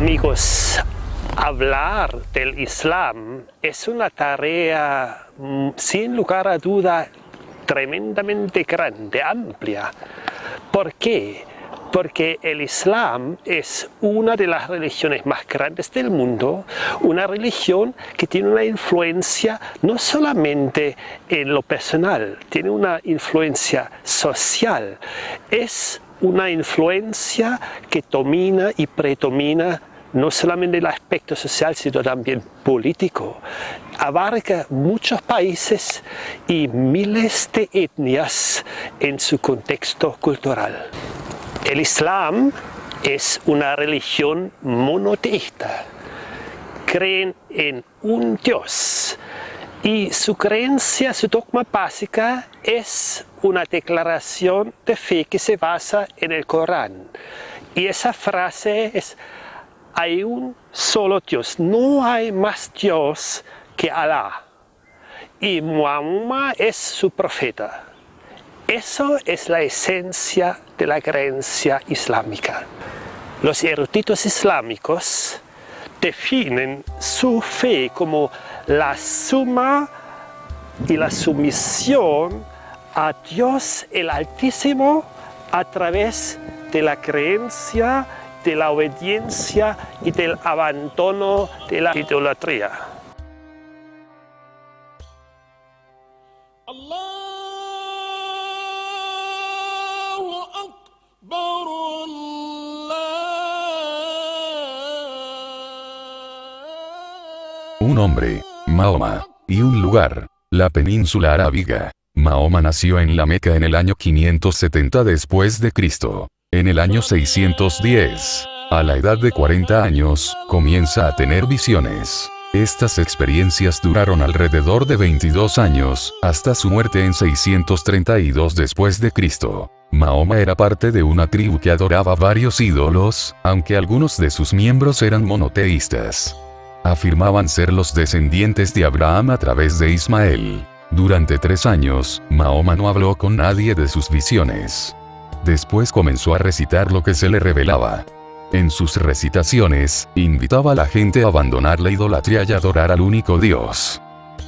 Amigos, hablar del Islam es una tarea, sin lugar a duda, tremendamente grande, amplia. ¿Por qué? Porque el Islam es una de las religiones más grandes del mundo, una religión que tiene una influencia no solamente en lo personal, tiene una influencia social. Es una influencia que domina y predomina no solamente el aspecto social, sino también político. Abarca muchos países y miles de etnias en su contexto cultural. El Islam es una religión monoteísta. Creen en un Dios y su creencia, su dogma básica es una declaración de fe que se basa en el Corán. Y esa frase es: hay un solo Dios, no hay más Dios que Alá. Y Muhammad es su profeta. Eso es la esencia de la creencia islámica. Los eruditos islámicos definen su fe como la suma y la sumisión a Dios el Altísimo a través de la creencia, de la obediencia y del abandono de la idolatría. Un hombre, Mahoma, y un lugar, la península arábiga. Mahoma nació en la Meca en el año 570 después de Cristo. En el año 610, a la edad de 40 años, comienza a tener visiones. Estas experiencias duraron alrededor de 22 años, hasta su muerte en 632 después de Cristo. Mahoma era parte de una tribu que adoraba varios ídolos, aunque algunos de sus miembros eran monoteístas. Afirmaban ser los descendientes de Abraham a través de Ismael. Durante 3 años, Mahoma no habló con nadie de sus visiones. Después comenzó a recitar lo que se le revelaba. En sus recitaciones, invitaba a la gente a abandonar la idolatría y adorar al único Dios.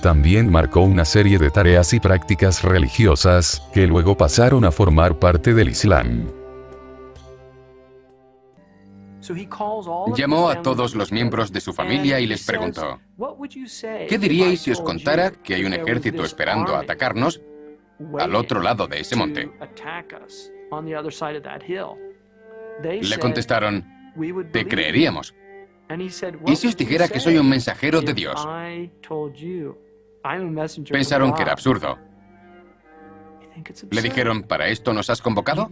También marcó una serie de tareas y prácticas religiosas, que luego pasaron a formar parte del Islam. Llamó a todos los miembros de su familia y les preguntó: ¿qué diríais si os contara que hay un ejército esperando a atacarnos al otro lado de ese monte? Le contestaron: te creeríamos. ¿Y si os dijera que soy un mensajero de Dios? Pensaron que era absurdo. Le dijeron: ¿para esto nos has convocado?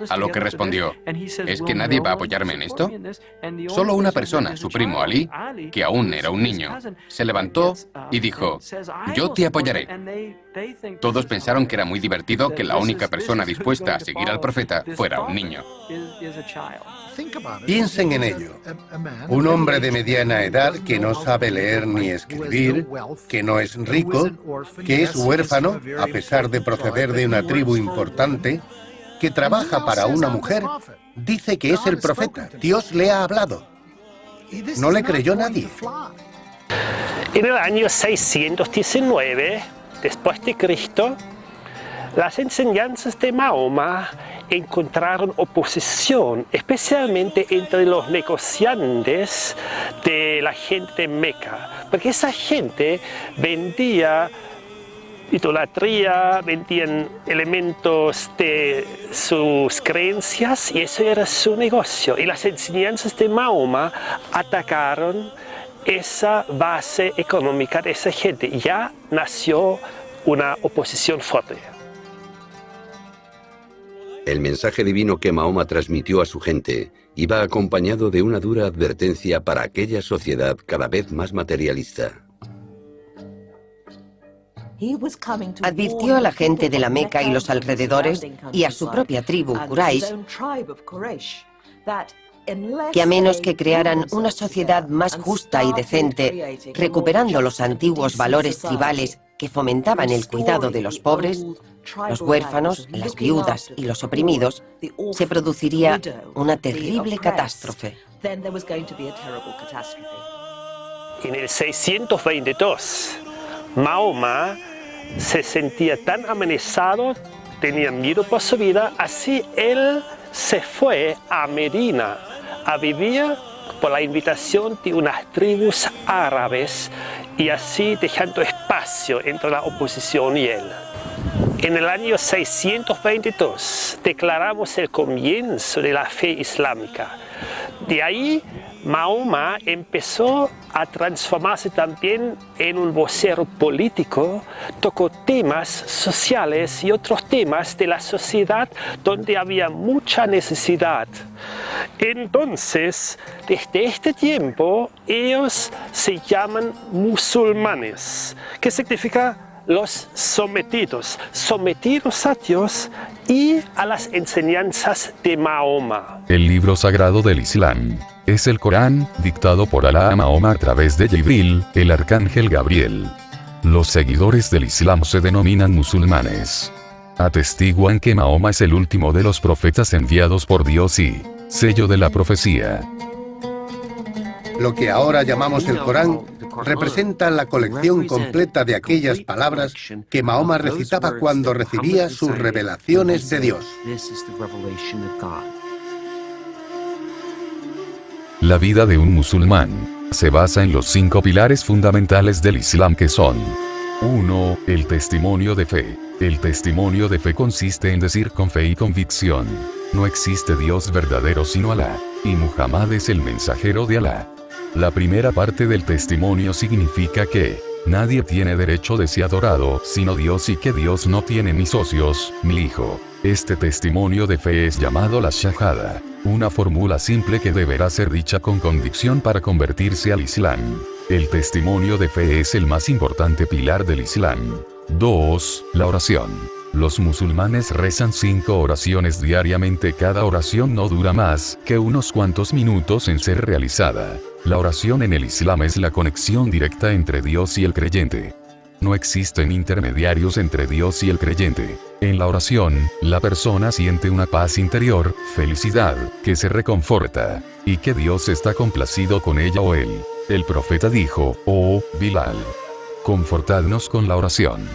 A lo que respondió: ¿es que nadie va a apoyarme en esto? Solo una persona, su primo Ali, que aún era un niño, se levantó y dijo: yo te apoyaré. Todos pensaron que era muy divertido que la única persona dispuesta a seguir al profeta fuera un niño. Piensen en ello. Un hombre de mediana edad que no sabe leer ni escribir, que no es rico, que es huérfano, a pesar de proceder de una tribu importante, que trabaja para una mujer, dice que es el profeta. Dios le ha hablado. No le creyó nadie. En el año 619, después de Cristo, las enseñanzas de Mahoma encontraron oposición, especialmente entre los negociantes de la gente de Meca, porque esa gente vendía idolatría, vendían elementos de sus creencias y eso era su negocio. Y las enseñanzas de Mahoma atacaron esa base económica de esa gente. Ya nació una oposición fuerte. El mensaje divino que Mahoma transmitió a su gente iba acompañado de una dura advertencia para aquella sociedad cada vez más materialista. Advirtió a la gente de la Meca y los alrededores y a su propia tribu, Quraysh, que a menos que crearan una sociedad más justa y decente, recuperando los antiguos valores tribales que fomentaban el cuidado de los pobres, los huérfanos, las viudas y los oprimidos, se produciría una terrible catástrofe. En el 622, Mahoma se sentía tan amenazado, tenía miedo por su vida, así él se fue a Medina a vivir por la invitación de unas tribus árabes y así dejando espacio entre la oposición y él. En el año 622 declaramos el comienzo de la fe islámica. De ahí Mahoma empezó a transformarse también en un vocero político, tocó temas sociales y otros temas de la sociedad donde había mucha necesidad. Entonces, desde este tiempo, ellos se llaman musulmanes, que significa los sometidos a Dios y a las enseñanzas de Mahoma. El libro sagrado del Islam es el Corán, dictado por Alá a Mahoma a través de Jibril, el arcángel Gabriel. Los seguidores del Islam se denominan musulmanes. Atestiguan que Mahoma es el último de los profetas enviados por Dios y sello de la profecía. Lo que ahora llamamos el Corán representa la colección completa de aquellas palabras que Mahoma recitaba cuando recibía sus revelaciones de Dios. La vida de un musulmán se basa en los 5 pilares fundamentales del Islam que son: 1. El testimonio de fe. El testimonio de fe consiste en decir con fe y convicción: no existe Dios verdadero sino Alá, y Muhammad es el mensajero de Alá. La primera parte del testimonio significa que nadie tiene derecho de ser adorado sino Dios y que Dios no tiene ni socios, ni hijo. Este testimonio de fe es llamado la Shahada, una fórmula simple que deberá ser dicha con convicción para convertirse al Islam. El testimonio de fe es el más importante pilar del Islam. 2. La oración. Los musulmanes rezan 5 oraciones diariamente. Cada oración no dura más que unos cuantos minutos en ser realizada. La oración en el Islam es la conexión directa entre Dios y el creyente. No existen intermediarios entre Dios y el creyente. En la oración, la persona siente una paz interior, felicidad, que se reconforta, y que Dios está complacido con ella o él. El profeta dijo: oh, Bilal, confortadnos con la oración.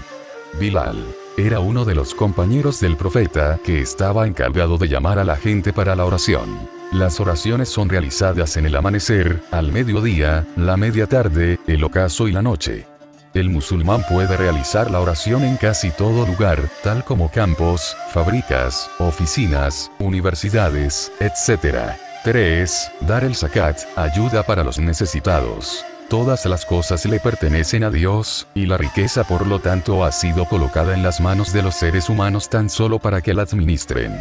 Bilal era uno de los compañeros del profeta que estaba encargado de llamar a la gente para la oración. Las oraciones son realizadas en el amanecer, al mediodía, la media tarde, el ocaso y la noche. El musulmán puede realizar la oración en casi todo lugar, tal como campos, fábricas, oficinas, universidades, etc. 3. Dar el zakat, ayuda para los necesitados. Todas las cosas le pertenecen a Dios, y la riqueza por lo tanto ha sido colocada en las manos de los seres humanos tan solo para que la administren.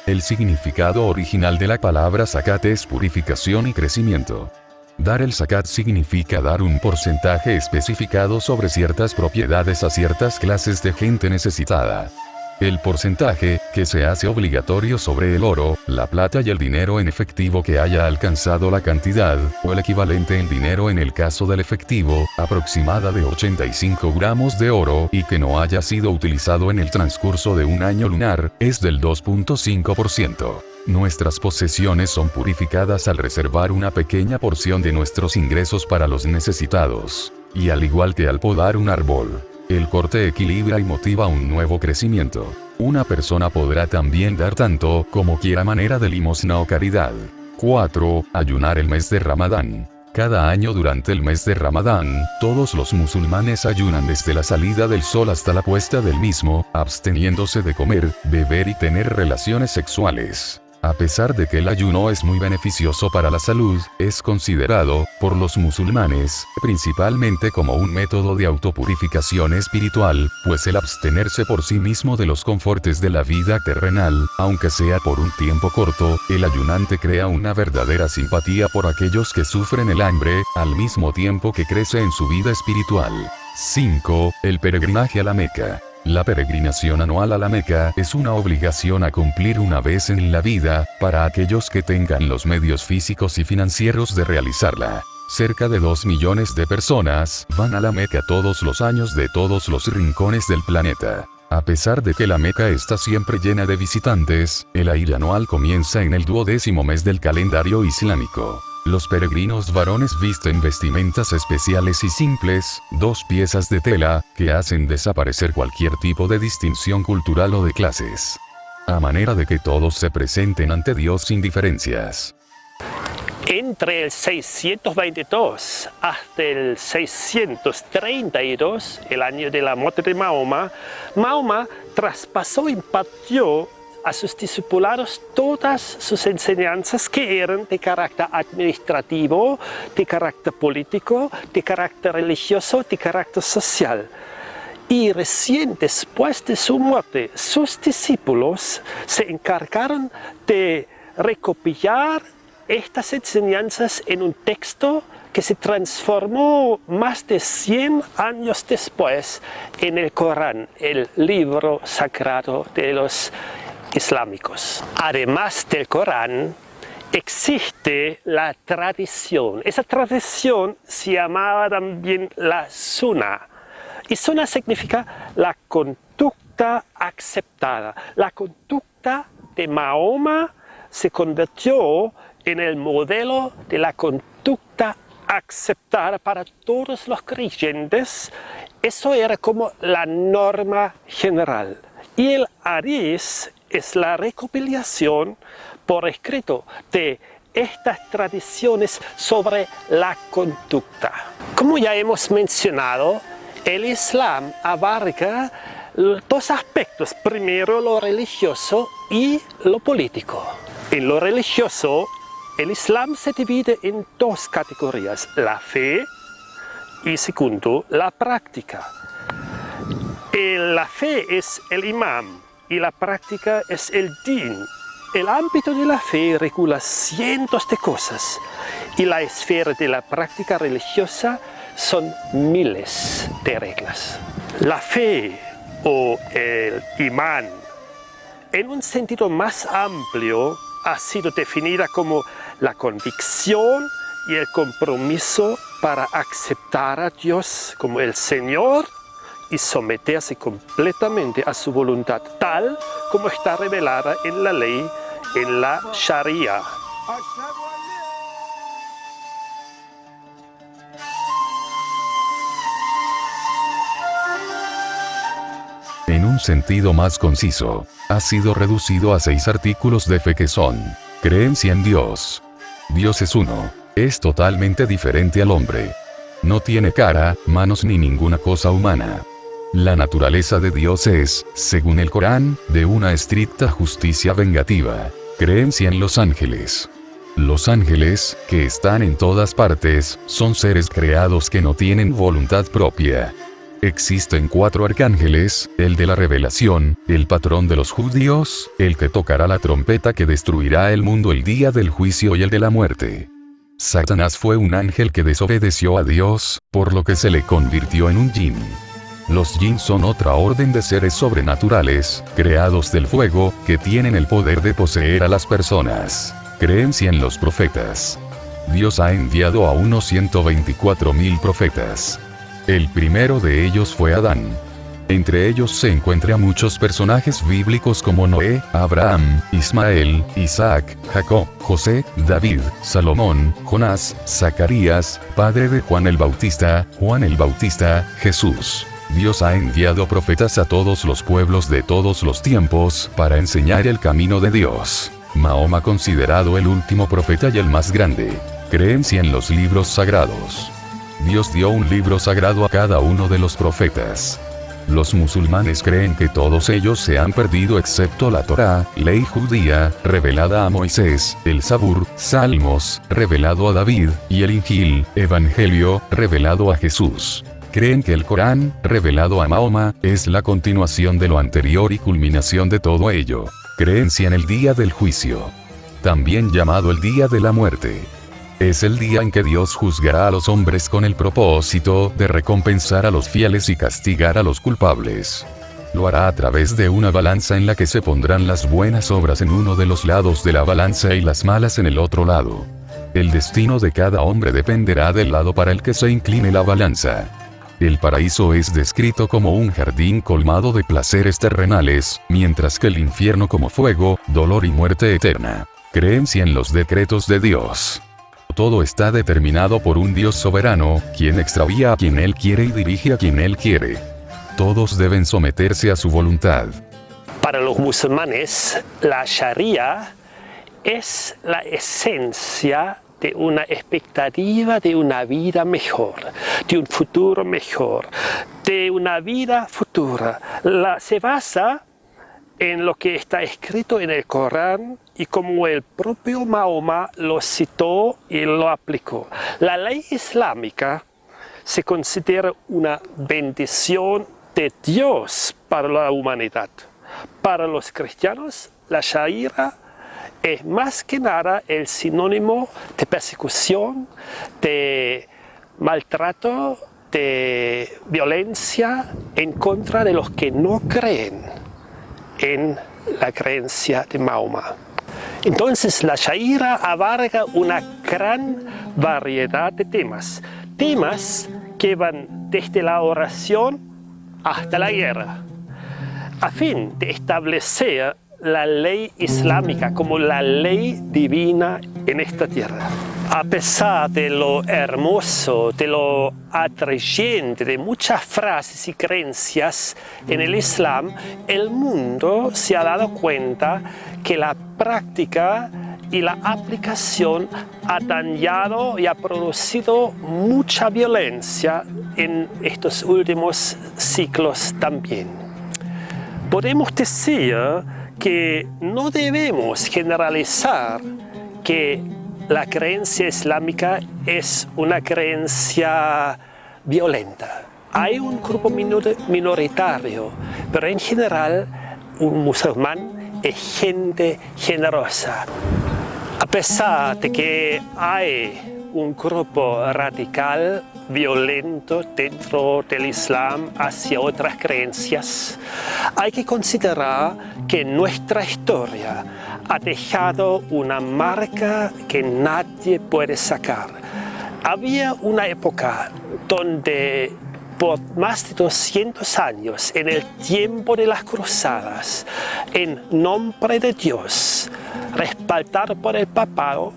El significado original de la palabra zakat es purificación y crecimiento. Dar el zakat significa dar un porcentaje especificado sobre ciertas propiedades a ciertas clases de gente necesitada. El porcentaje, que se hace obligatorio sobre el oro, la plata y el dinero en efectivo que haya alcanzado la cantidad, o el equivalente en dinero en el caso del efectivo, aproximada de 85 gramos de oro, y que no haya sido utilizado en el transcurso de un año lunar, es del 2.5%. Nuestras posesiones son purificadas al reservar una pequeña porción de nuestros ingresos para los necesitados. Y al igual que al podar un árbol, el corte equilibra y motiva un nuevo crecimiento. Una persona podrá también dar tanto como quiera manera de limosna o caridad. 4. Ayunar el mes de Ramadán. Cada año durante el mes de Ramadán, todos los musulmanes ayunan desde la salida del sol hasta la puesta del mismo, absteniéndose de comer, beber y tener relaciones sexuales. A pesar de que el ayuno es muy beneficioso para la salud, es considerado, por los musulmanes, principalmente como un método de autopurificación espiritual, pues el abstenerse por sí mismo de los confortes de la vida terrenal, aunque sea por un tiempo corto, el ayunante crea una verdadera simpatía por aquellos que sufren el hambre, al mismo tiempo que crece en su vida espiritual. 5. El peregrinaje a la Meca. La peregrinación anual a la Meca es una obligación a cumplir una vez en la vida, para aquellos que tengan los medios físicos y financieros de realizarla. Cerca de 2 millones de personas van a la Meca todos los años de todos los rincones del planeta. A pesar de que la Meca está siempre llena de visitantes, el Hajj anual comienza en el 12º mes del calendario islámico. Los peregrinos varones visten vestimentas especiales y simples, 2 piezas de tela, que hacen desaparecer cualquier tipo de distinción cultural o de clases. A manera de que todos se presenten ante Dios sin diferencias. Entre el 622 hasta el 632, el año de la muerte de Mahoma, Mahoma traspasó y impartió a sus discipulados todas sus enseñanzas que eran de carácter administrativo, de carácter político, de carácter religioso, de carácter social. Y recién después de su muerte, sus discípulos se encargaron de recopilar estas enseñanzas en un texto que se transformó más de 100 años después en el Corán, el libro sagrado de los islámicos. Además del Corán, existe la tradición. Esa tradición se llamaba también la Sunnah. Y Sunnah significa la conducta aceptada. La conducta de Mahoma se convirtió en el modelo de la conducta aceptada para todos los creyentes. Eso era como la norma general. Y el Hadís es la recopilación por escrito de estas tradiciones sobre la conducta. Como ya hemos mencionado, el Islam abarca 2 aspectos. Primero, lo religioso y lo político. En lo religioso, el Islam se divide en 2 categorías, la fe y segundo, la práctica. La fe es el imam y la práctica es el din. El ámbito de la fe regula cientos de cosas y la esfera de la práctica religiosa son miles de reglas. La fe o el imán, en un sentido más amplio, ha sido definida como la convicción y el compromiso para aceptar a Dios como el Señor y someterse completamente a su voluntad, tal como está revelada en la ley, en la Sharia. En un sentido más conciso, ha sido reducido a 6 artículos de fe que son: creencia en Dios. Dios es uno, es totalmente diferente al hombre. No tiene cara, manos ni ninguna cosa humana. La naturaleza de Dios es, según el Corán, de una estricta justicia vengativa. Creencia en los ángeles. Los ángeles, que están en todas partes, son seres creados que no tienen voluntad propia. Existen 4 arcángeles, el de la revelación, el patrón de los judíos, el que tocará la trompeta que destruirá el mundo el día del juicio y el de la muerte. Satanás fue un ángel que desobedeció a Dios, por lo que se le convirtió en un jinn. Los jinn son otra orden de seres sobrenaturales, creados del fuego, que tienen el poder de poseer a las personas. Creencia en los profetas. Dios ha enviado a unos 124.000 profetas. El primero de ellos fue Adán. Entre ellos se encuentran muchos personajes bíblicos como Noé, Abraham, Ismael, Isaac, Jacob, José, David, Salomón, Jonás, Zacarías, padre de Juan el Bautista, Jesús. Dios ha enviado profetas a todos los pueblos de todos los tiempos para enseñar el camino de Dios. Mahoma considerado el último profeta y el más grande. Creencia en los libros sagrados. Dios dio un libro sagrado a cada uno de los profetas. Los musulmanes creen que todos ellos se han perdido excepto la Torá, ley judía, revelada a Moisés, el Zabur, Salmos, revelado a David, y el Injil, Evangelio, revelado a Jesús. Creen que el Corán, revelado a Mahoma, es la continuación de lo anterior y culminación de todo ello. Creencia en el día del juicio. También llamado el día de la muerte. Es el día en que Dios juzgará a los hombres con el propósito de recompensar a los fieles y castigar a los culpables. Lo hará a través de una balanza en la que se pondrán las buenas obras en uno de los lados de la balanza y las malas en el otro lado. El destino de cada hombre dependerá del lado para el que se incline la balanza. El paraíso es descrito como un jardín colmado de placeres terrenales, mientras que el infierno como fuego, dolor y muerte eterna. Creencia en los decretos de Dios. Todo está determinado por un Dios soberano, quien extravía a quien Él quiere y dirige a quien Él quiere. Todos deben someterse a su voluntad. Para los musulmanes, la Sharia es la esencia de una expectativa de una vida mejor, de un futuro mejor, de una vida futura. Se basa en lo que está escrito en el Corán y como el propio Mahoma lo citó y lo aplicó. La ley islámica se considera una bendición de Dios para la humanidad. Para los cristianos, la Sharia es más que nada el sinónimo de persecución, de maltrato, de violencia en contra de los que no creen en la creencia de Mahoma. Entonces la Sharia abarca una gran variedad de temas que van desde la oración hasta la guerra, a fin de establecer la ley islámica como la ley divina en esta tierra. A pesar de lo hermoso, de lo atrayente, de muchas frases y creencias en el Islam, el mundo se ha dado cuenta que la práctica y la aplicación ha dañado y ha producido mucha violencia en estos últimos siglos también. Podemos decir que no debemos generalizar que la creencia islámica es una creencia violenta. Hay un grupo minoritario, pero en general un musulmán es gente generosa. A pesar de que hay un grupo radical, violento dentro del Islam hacia otras creencias, hay que considerar que nuestra historia ha dejado una marca que nadie puede sacar. Había una época donde por más de 200 años, en el tiempo de las cruzadas, en nombre de Dios, respaldado por el papado,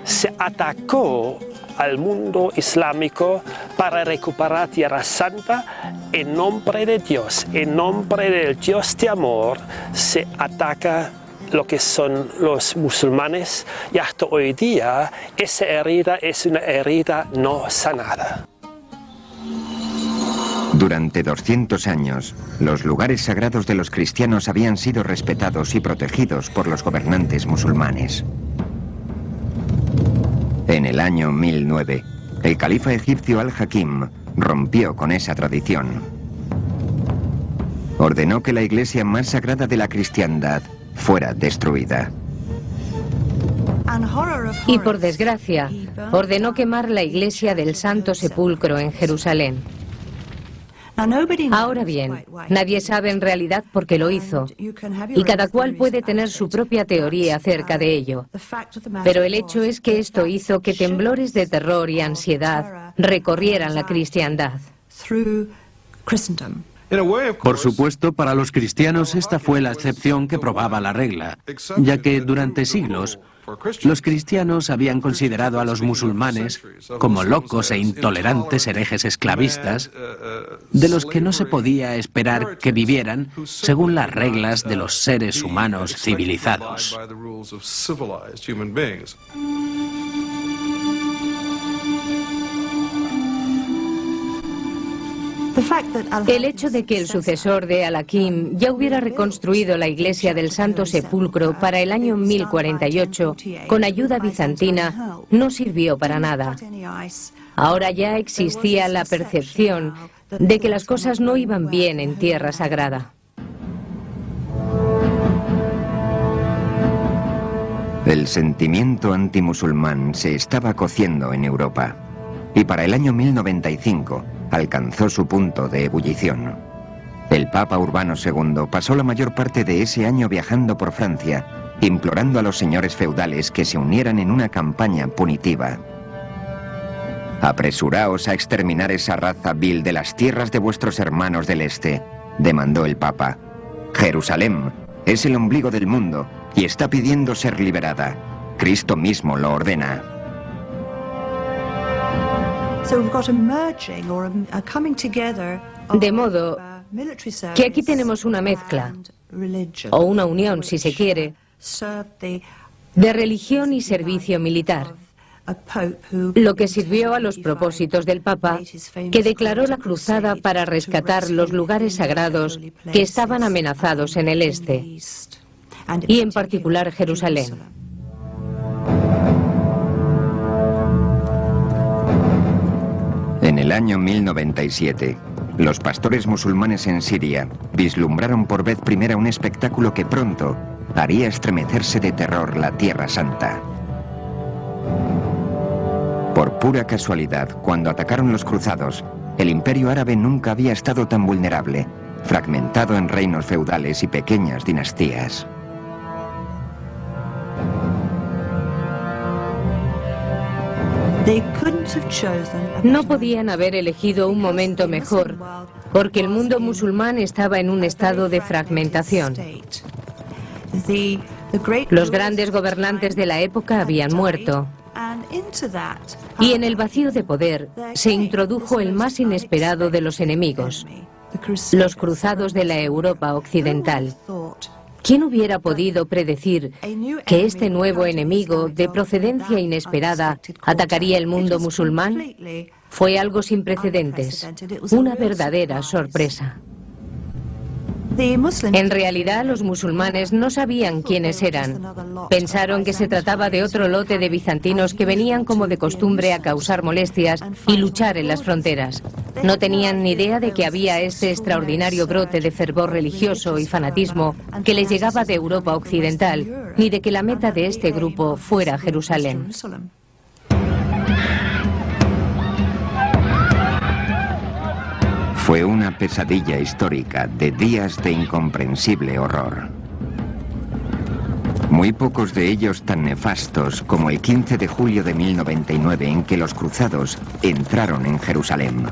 se atacó al mundo islámico para recuperar Tierra Santa. En nombre de Dios, en nombre del Dios de amor, se ataca lo que son los musulmanes y hasta hoy día esa herida es una herida no sanada. Durante 200 años, los lugares sagrados de los cristianos habían sido respetados y protegidos por los gobernantes musulmanes. En el año 1009, el califa egipcio Al-Hakim rompió con esa tradición. Ordenó que la iglesia más sagrada de la cristiandad fuera destruida. Y por desgracia, ordenó quemar la iglesia del Santo Sepulcro en Jerusalén. Ahora bien, nadie sabe en realidad por qué lo hizo, y cada cual puede tener su propia teoría acerca de ello. Pero el hecho es que esto hizo que temblores de terror y ansiedad recorrieran la cristiandad. Por supuesto, para los cristianos esta fue la excepción que probaba la regla, ya que durante siglos los cristianos habían considerado a los musulmanes como locos e intolerantes herejes esclavistas, de los que no se podía esperar que vivieran según las reglas de los seres humanos civilizados. El hecho de que el sucesor de Al-Hakim ya hubiera reconstruido la iglesia del Santo Sepulcro para el año 1048 con ayuda bizantina no sirvió para nada. Ahora ya existía la percepción de que las cosas no iban bien en tierra sagrada. El sentimiento antimusulmán se estaba cociendo en Europa, y para el año 1095 alcanzó su punto de ebullición. El Papa Urbano II pasó la mayor parte de ese año viajando por Francia, implorando a los señores feudales que se unieran en una campaña punitiva. «Apresuraos a exterminar esa raza vil de las tierras de vuestros hermanos del este», demandó el Papa. «Jerusalén es el ombligo del mundo y está pidiendo ser liberada. Cristo mismo lo ordena». De modo que aquí tenemos una mezcla, o una unión, si se quiere, de religión y servicio militar, lo que sirvió a los propósitos del Papa, que declaró la cruzada para rescatar los lugares sagrados que estaban amenazados en el este, y en particular Jerusalén. En el año 1097, los pastores musulmanes en Siria vislumbraron por vez primera un espectáculo que pronto haría estremecerse de terror la Tierra Santa. Por pura casualidad, cuando atacaron los cruzados, el imperio árabe nunca había estado tan vulnerable, fragmentado en reinos feudales y pequeñas dinastías. No podían haber elegido un momento mejor, porque el mundo musulmán estaba en un estado de fragmentación. Los grandes gobernantes de la época habían muerto, y en el vacío de poder se introdujo el más inesperado de los enemigos, los cruzados de la Europa occidental. ¿Quién hubiera podido predecir que este nuevo enemigo, de procedencia inesperada, atacaría el mundo musulmán? Fue algo sin precedentes, una verdadera sorpresa. En realidad, los musulmanes no sabían quiénes eran. Pensaron que se trataba de otro lote de bizantinos que venían como de costumbre a causar molestias y luchar en las fronteras. No tenían ni idea de que había este extraordinario brote de fervor religioso y fanatismo que les llegaba de Europa occidental, ni de que la meta de este grupo fuera Jerusalén. Fue una pesadilla histórica de días de incomprensible horror. Muy pocos de ellos tan nefastos como el 15 de julio de 1099 en que los cruzados entraron en Jerusalén.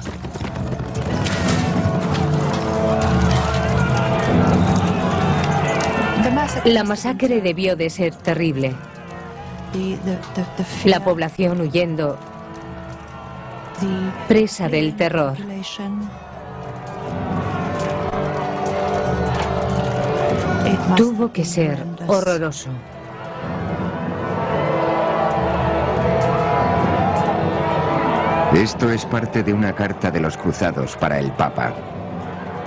La masacre debió de ser terrible. La población huyendo, presa del terror. Tuvo que ser horroroso. Esto es parte de una carta de los cruzados para el Papa.